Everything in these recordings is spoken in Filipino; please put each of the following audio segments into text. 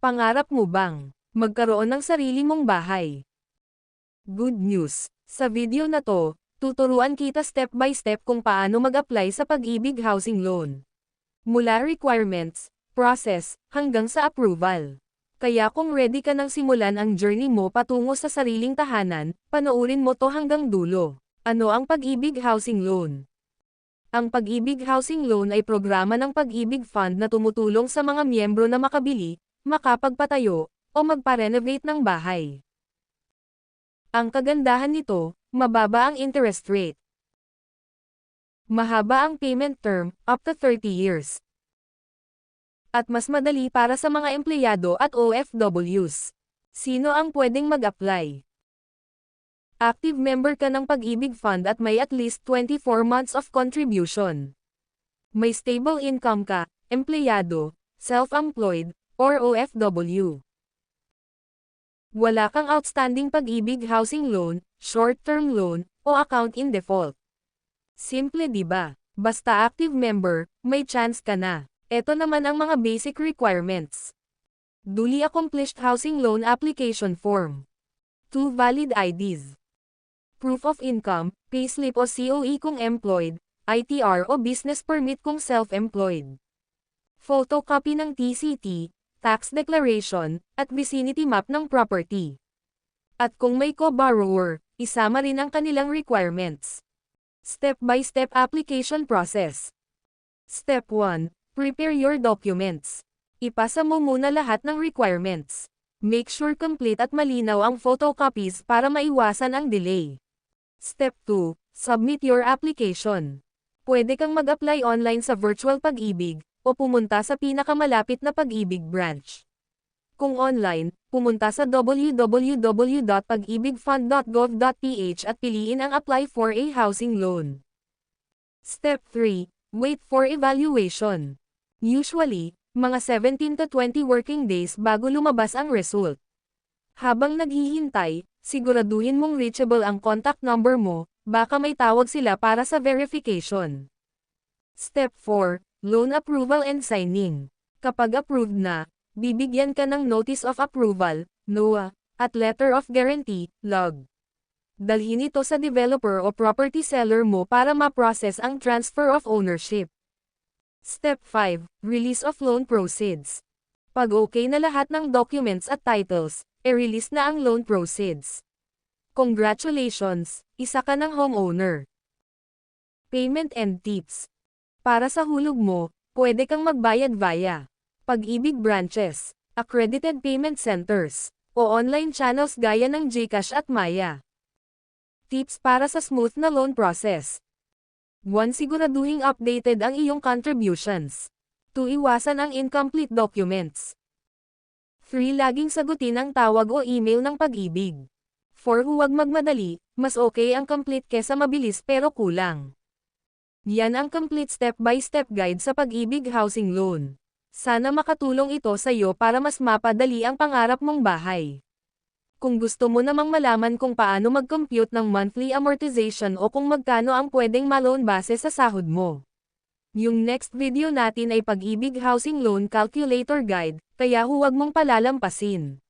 Pangarap mo bang magkaroon ng sarili mong bahay? Good news! Sa video na to, tuturuan kita step by step kung paano mag-apply sa Pag-ibig Housing Loan. Mula requirements, process, hanggang sa approval. Kaya kung ready ka nang simulan ang journey mo patungo sa sariling tahanan, panoorin mo to hanggang dulo. Ano ang Pag-ibig Housing Loan? Ang Pag-ibig Housing Loan ay programa ng Pag-ibig Fund na tumutulong sa mga miyembro na makabili, makapagpatayo, o magpa-renovate ng bahay. Ang kagandahan nito, mababa ang interest rate. Mahaba ang payment term, up to 30 years. At mas madali para sa mga empleyado at OFWs. Sino ang pwedeng mag-apply? Active member ka ng Pag-ibig Fund at may at least 24 months of contribution. May stable income ka, empleyado, self-employed, or OFW. Wala kang outstanding Pag-ibig Housing Loan, short-term loan, o account in default. Simple diba? Basta active member, may chance ka na. Ito naman ang mga basic requirements. Duly accomplished housing loan application form. 2 valid IDs. Proof of income, payslip o COE kung employed, ITR o business permit kung self-employed. Photocopy ng TCT, tax declaration, at vicinity map ng property. At kung may co-borrower, isama rin ang kanilang requirements. Step-by-step application process. Step 1. Prepare your documents. Ipasa mo muna lahat ng requirements. Make sure complete at malinaw ang photocopies para maiwasan ang delay. Step 2. Submit your application. Pwede kang mag-apply online sa Virtual Pag-ibig, o pumunta sa pinakamalapit na Pag-ibig branch. Kung online, pumunta sa www.pagibigfund.gov.ph at piliin ang Apply for a Housing Loan. Step 3. Wait for evaluation. Usually, mga 17 to 20 working days bago lumabas ang result. Habang naghihintay, siguraduhin mong reachable ang contact number mo, baka may tawag sila para sa verification. Step 4. Loan approval and signing. Kapag approved na, bibigyan ka ng Notice of Approval, NOA, at Letter of Guarantee, LOG. Dalhin ito sa developer o property seller mo para ma-process ang transfer of ownership. Step 5. Release of loan proceeds. Pag okay na lahat ng documents at titles, i-release na ang loan proceeds. Congratulations, isa ka ng homeowner. Payment and tips. Para sa hulog mo, pwede kang magbayad via Pag-ibig branches, accredited payment centers, o online channels gaya ng GCash at Maya. Tips para sa smooth na loan process. 1. Siguraduhing updated ang iyong contributions. 2. Iwasan ang incomplete documents. 3. Laging sagutin ang tawag o email ng Pag-ibig. 4. Huwag magmadali, mas okay ang complete kesa mabilis pero kulang. Yan ang complete step-by-step guide sa Pag-ibig Housing Loan. Sana makatulong ito sa iyo para mas mapadali ang pangarap mong bahay. Kung gusto mo namang malaman kung paano mag-compute ng monthly amortization o kung magkano ang pwedeng ma-loan base sa sahod mo. Yung next video natin ay Pag-ibig Housing Loan Calculator Guide, kaya huwag mong palalampasin.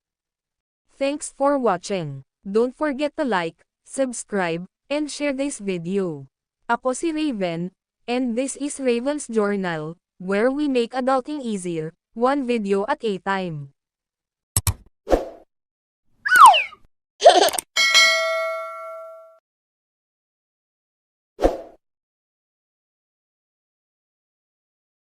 Thanks for watching. Don't forget to like, subscribe, and share this video. Ako si Raven, and this is Raven's Journal, where we make adulting easier, one video at a time.